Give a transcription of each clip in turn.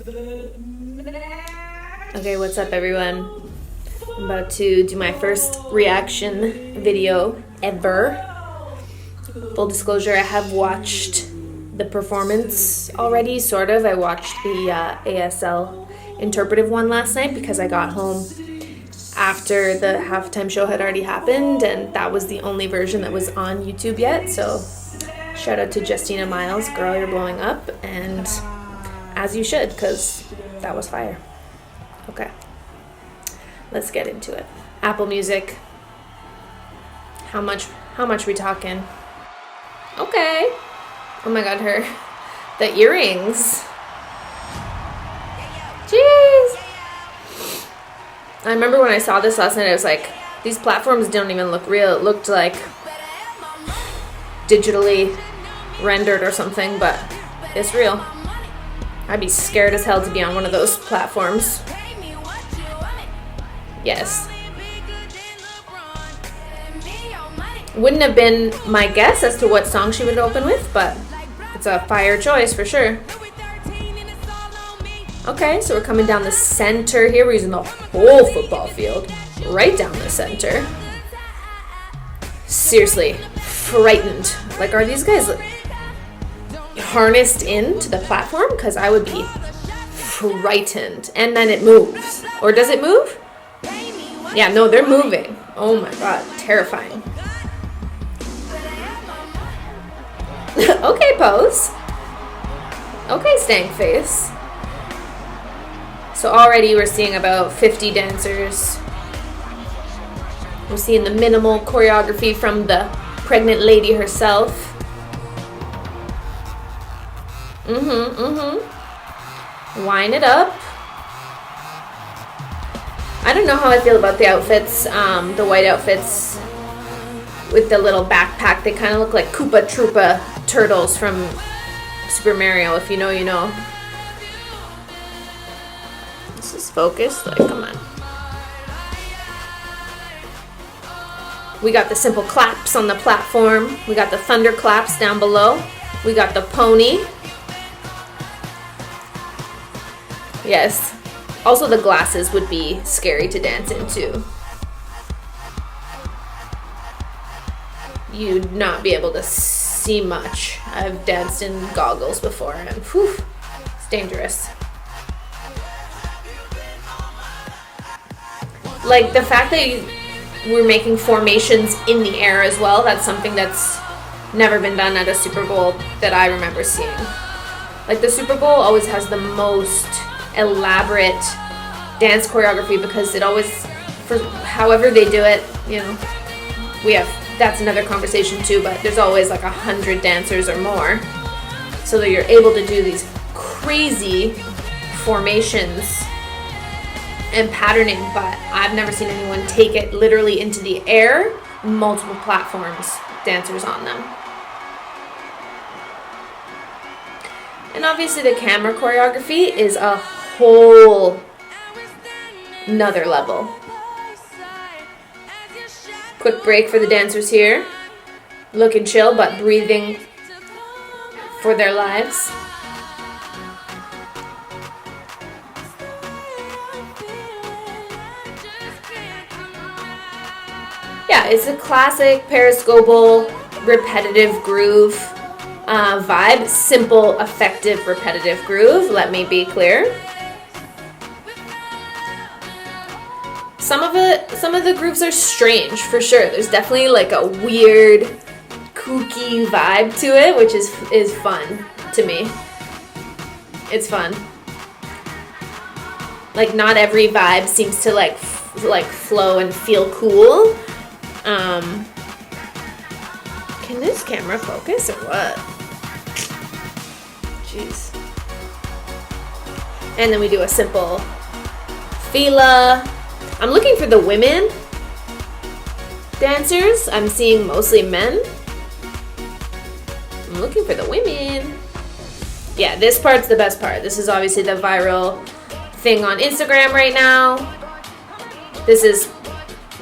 Okay, what's up everyone? I'm about to do my first reaction video ever. Full disclosure, I have watched the performance already, sort of. I watched the ASL interpretive one last night because I got home after the halftime show had already happened, and that was the only version that was on YouTube yet. So shout out to Justina Miles, girl, you're blowing up, and as you should, because that was fire. Okay, let's get into it. Apple Music. How much we talking? Okay. Oh my god, the earrings. Jeez. I remember when I saw this last night, I was like, these platforms don't even look real. It looked like digitally rendered or something, but it's real. I'd be scared as hell to be on one of those platforms. Yes. Wouldn't have been my guess as to what song she would open with, but it's a fire choice for sure. Okay, so we're coming down the center here. We're using the whole football field right down the center. Seriously, frightened. Like, are these guys harnessed into the platform? Because I would be frightened. And then it moves. Or does it move? Yeah, no, they're moving. Oh my god, terrifying. Okay, pose. Okay, stank face. So already we're seeing about 50 dancers. We're seeing the minimal choreography from the pregnant lady herself. Wind it up. I don't know how I feel about the outfits, the white outfits with the little backpack. They kind of look like Koopa Troopa turtles from Super Mario. If you know, you know. This is focused. Like, come on. We got the simple claps on the platform. We got the thunder claps down below. We got the pony. Yes. Also, the glasses would be scary to dance into. You'd not be able to see much. I've danced in goggles before, and whew, it's dangerous. Like, the fact that we're making formations in the air as well, that's something that's never been done at a Super Bowl that I remember seeing. Like, the Super Bowl always has the most elaborate dance choreography because it always, for however they do it, you know, that's another conversation too, but there's always like 100 dancers or more, so that you're able to do these crazy formations and patterning. But I've never seen anyone take it literally into the air, multiple platforms, dancers on them. And obviously the camera choreography is a whole another level. Quick break for the dancers here. Looking chill, but breathing for their lives. Yeah, it's a classic periscopal repetitive groove vibe. Simple, effective, repetitive groove. Let me be clear. Some of the grooves are strange, for sure. There's definitely like a weird, kooky vibe to it, which is fun to me. It's fun. Like, not every vibe seems to like flow and feel cool. Can this camera focus or what? Jeez. And then we do a simple fila. I'm looking for the women dancers. I'm seeing mostly men. I'm looking for the women. Yeah, this part's the best part. This is obviously the viral thing on Instagram right now. This is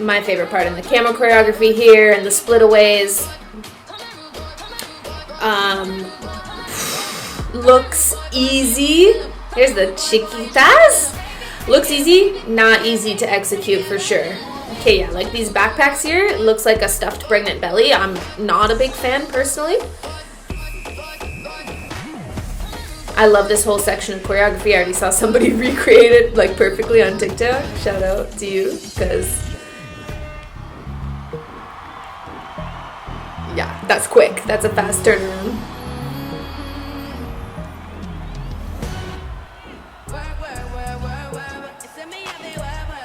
my favorite part in the camera choreography here and the splitaways. Looks easy. Here's the chiquitas. Looks easy, not easy to execute for sure. Okay, yeah, like these backpacks here, it looks like a stuffed pregnant belly. I'm not a big fan personally. I love this whole section of choreography. I already saw somebody recreate it like perfectly on TikTok. Shout out to you, because yeah, that's quick. That's a fast turnaround.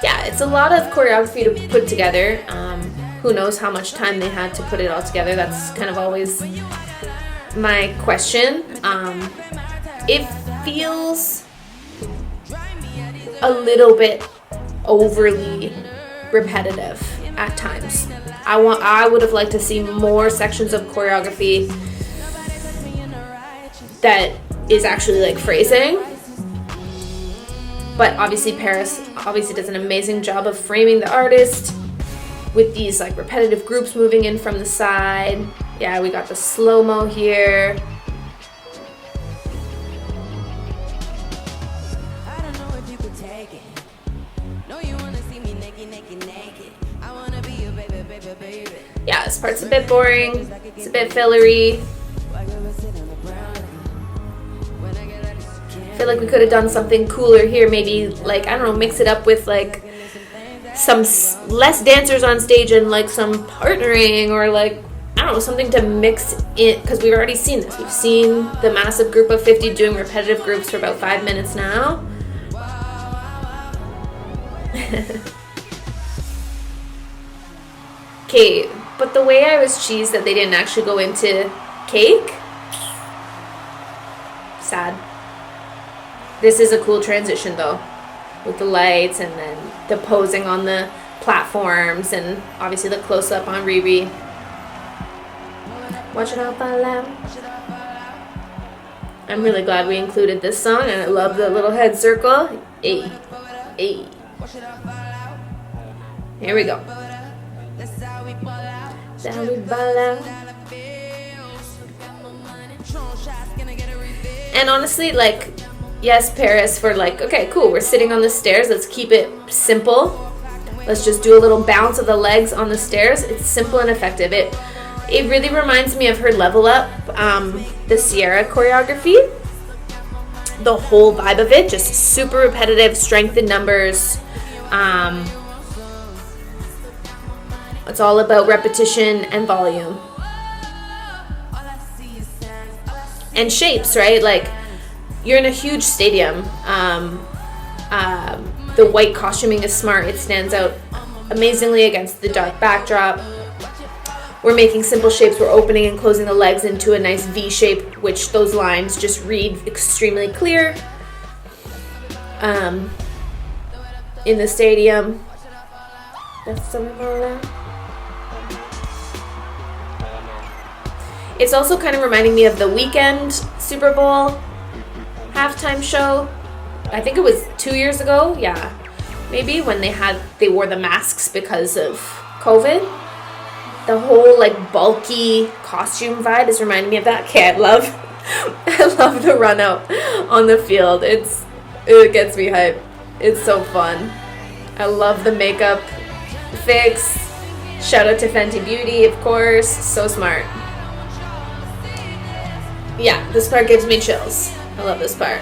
Yeah, it's a lot of choreography to put together. Who knows how much time they had to put it all together. That's kind of always my question. It feels a little bit overly repetitive at times. I would have liked to see more sections of choreography that is actually like phrasing. But obviously Parris does an amazing job of framing the artist with these like repetitive groups moving in from the side. Yeah, we got the slow-mo here. Yeah, this part's a bit boring. It's a bit fillery. I feel like we could have done something cooler here. Maybe, like, I don't know, mix it up with like some less dancers on stage and like some partnering, or like, I don't know, something to mix in, because we've already seen this. We've seen the massive group of 50 doing repetitive groups for about 5 minutes now. Okay, but the way I was cheesed that they didn't actually go into cake, sad. This is a cool transition though, with the lights and then the posing on the platforms and obviously the close-up on Riri. Watch it out, fall out. I'm really glad we included this song, and I love the little head circle. Hey, hey. Here we go. Down we ball out. And honestly, like, yes, Parris, for like, okay, cool, we're sitting on the stairs, let's keep it simple. Let's just do a little bounce of the legs on the stairs. It's simple and effective. It really reminds me of her Level Up, the Sierra choreography. The whole vibe of it, just super repetitive, strength in numbers. It's all about repetition and volume. And shapes, right? Like, you're in a huge stadium. The white costuming is smart. It stands out amazingly against the dark backdrop. We're making simple shapes. We're opening and closing the legs into a nice V shape, which those lines just read extremely clear. In the stadium. That's something like that. It's also kind of reminding me of the Weekend Super Bowl halftime show. I think it was 2 years ago. Yeah, maybe, when they wore the masks because of COVID. The whole like bulky costume vibe is reminding me of that. Okay, I love the run out on the field. It gets me hyped. It's so fun. I love the makeup fix. Shout out to Fenty Beauty, of course. So smart. Yeah, this part gives me chills. I love this part.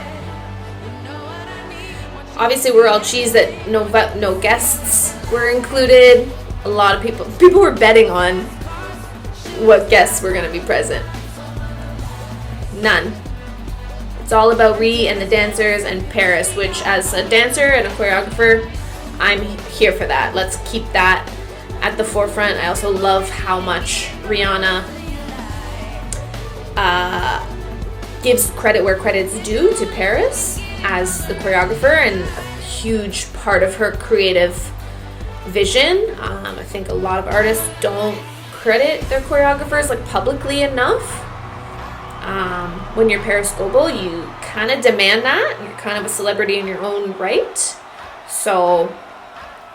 Obviously, we're all cheesed that no guests were included. A lot of people were betting on what guests were going to be present. None. It's all about Ree and the dancers and Parris, which, as a dancer and a choreographer, I'm here for that. Let's keep that at the forefront. I also love how much Rihanna gives credit where credit's due to Parris as the choreographer, and a huge part of her creative vision. I think a lot of artists don't credit their choreographers like publicly enough. When you're Parris Goebel, you kind of demand that. You're kind of a celebrity in your own right. So,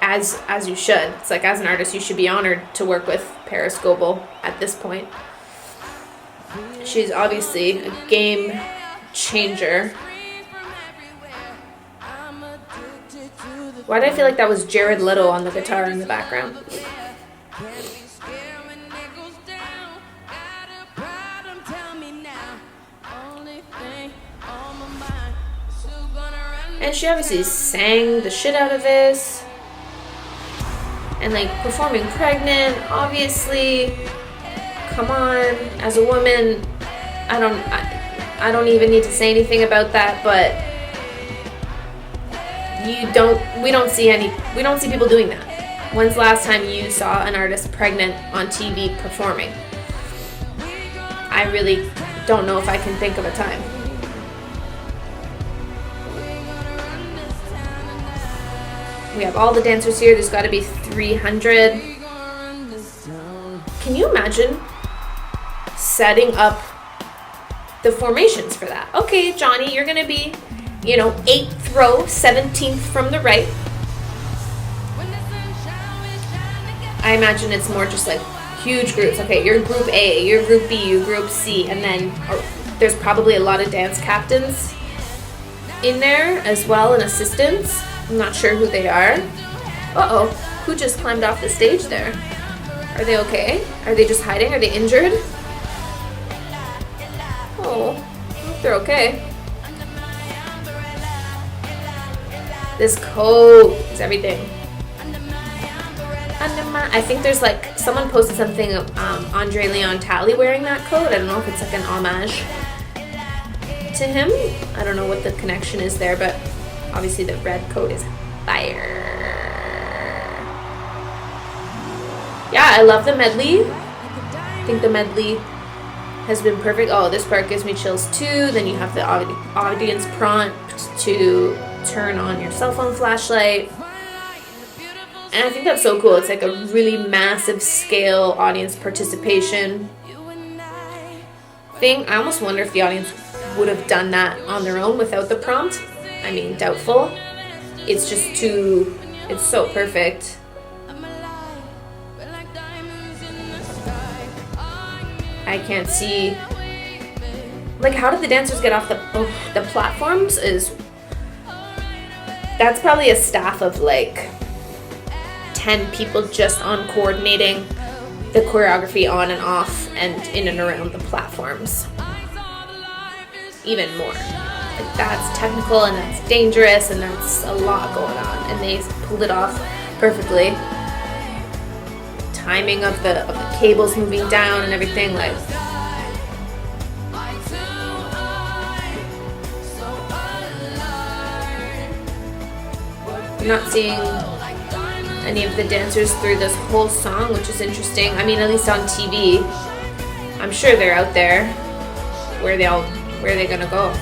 as you should. It's like, as an artist, you should be honored to work with Parris Goebel at this point. She's obviously a game changer. Why did I feel like that was Jared Leto on the guitar in the background? And she obviously sang the shit out of this. And like performing pregnant, obviously. Come on, as a woman, I don't even need to say anything about that, but we don't see people doing that. When's the last time you saw an artist pregnant on TV performing? I really don't know if I can think of a time. We have all the dancers here. There's got to be 300. Can you imagine setting up the formations for that? Okay, Johnny, you're going to be, 8th row, 17th from the right. I imagine it's more just like huge groups. Okay, you're group A, you're group B, you're group C, and then there's probably a lot of dance captains in there as well and assistants. I'm not sure who they are. Uh-oh, who just climbed off the stage there? Are they okay? Are they just hiding? Are they injured? Oh, I hope they're okay. This coat is everything. I think there's like, someone posted something of Andre Leon Talley wearing that coat. I don't know if it's like an homage to him. I don't know what the connection is there, but obviously the red coat is fire. Yeah, I love the medley. I think the medley has been perfect. Oh, this part gives me chills too. Then you have the audience prompt to turn on your cell phone flashlight. And I think that's so cool. It's like a really massive scale audience participation thing. I almost wonder if the audience would have done that on their own without the prompt. I mean, doubtful. It's just too, it's so perfect. I can't see, like, how did the dancers get off the platforms? That's probably a staff of like 10 people just on coordinating the choreography on and off and in and around the platforms. Even more. Like, that's technical and that's dangerous and that's a lot going on, and they pulled it off perfectly. Timing of the cables moving down and everything, like, I'm not seeing any of the dancers through this whole song, which is interesting. I mean, at least on TV, I'm sure they're out there. Where are they gonna go?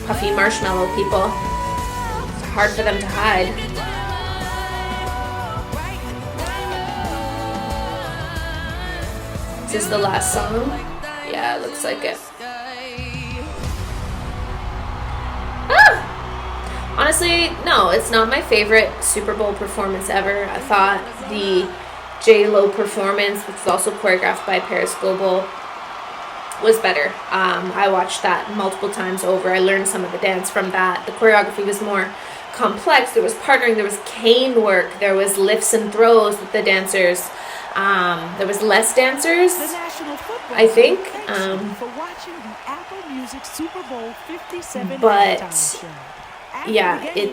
Puffy marshmallow people. It's hard for them to hide. Is this the last song? Yeah, it looks like it. Ah! Honestly, no, it's not my favorite Super Bowl performance ever. I thought the J-Lo performance, which was also choreographed by Parris, was better. I watched that multiple times over. I learned some of the dance from that. The choreography was more complex. There was partnering, there was cane work, there was lifts and throws with the dancers. There was less dancers, I think. But yeah, it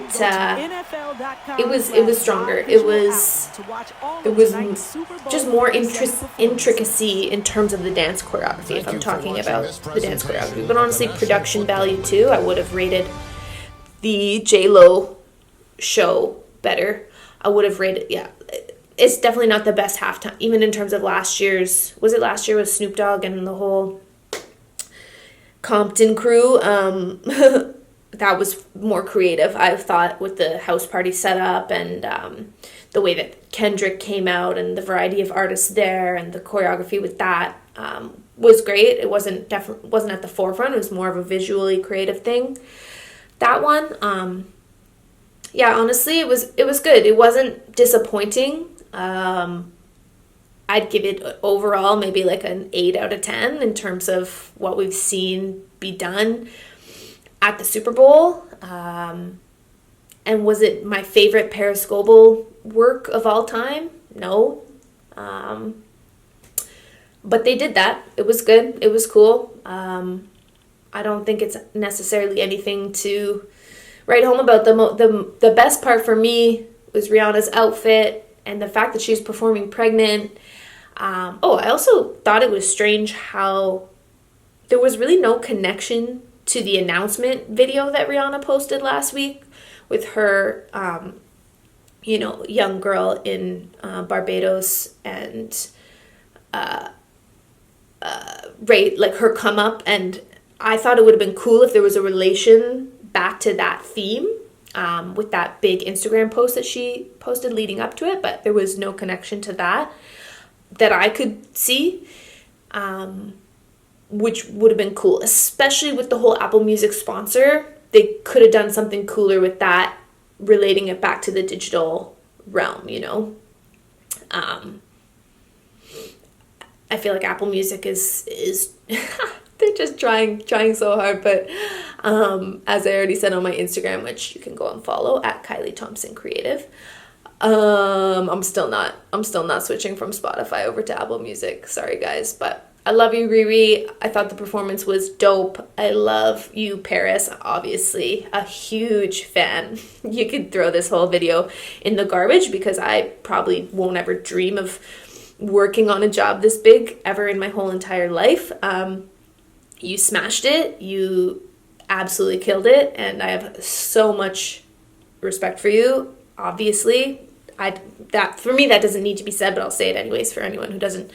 was stronger. It was just more intricacy in terms of the dance choreography, if I'm talking about the dance choreography. But honestly, production value too, I would have rated the J-Lo show better. I would have rated, yeah. It's definitely not the best halftime, even in terms of last year's, was it last year with Snoop Dogg and the whole Compton crew? That was more creative, I thought, with the house party setup and the way that Kendrick came out and the variety of artists there and the choreography with that was great. It wasn't at the forefront. It was more of a visually creative thing. That one, yeah, honestly, it was good. It wasn't disappointing. I'd give it overall maybe like an 8 out of 10 in terms of what we've seen be done at the Super Bowl. And And was it my favorite Parris work of all time? No. But they did that. It was good. It was cool. I don't think it's necessarily anything to write home about. The best part for me was Rihanna's outfit and the fact that she was performing pregnant. I also thought it was strange how there was really no connection to the announcement video that Rihanna posted last week with her, young girl in Barbados and like her come up. And I thought it would have been cool if there was a relation back to that theme with that big Instagram post that she posted leading up to it, but there was no connection to that I could see, which would have been cool, especially with the whole Apple Music sponsor. They could have done something cooler with that, relating it back to the digital realm, I feel like Apple Music is they're just trying so hard, but as I already said on my Instagram, which you can go and follow at Kylie Thompson Creative, I'm still not switching from Spotify over to Apple Music. Sorry guys, but I love you, Riri. I thought the performance was dope. I love you, Parris. Obviously, a huge fan. You could throw this whole video in the garbage because I probably won't ever dream of working on a job this big ever in my whole entire life. You smashed it. You absolutely killed it, and I have so much respect for you. Obviously, for me that doesn't need to be said, but I'll say it anyways for anyone who doesn't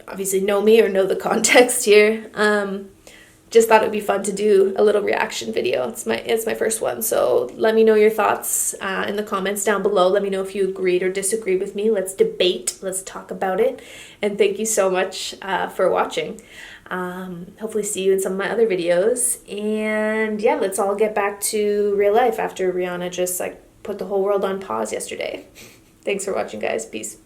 obviously know me or know the context here. Just thought it would be fun to do a little reaction video. It's my first one, so let me know your thoughts in the comments down below. Let me know if you agreed or disagreed with me. Let's debate. Let's talk about it. And thank you so much for watching. Hopefully see you in some of my other videos. And yeah, let's all get back to real life after Rihanna just put the whole world on pause yesterday. Thanks for watching, guys. Peace.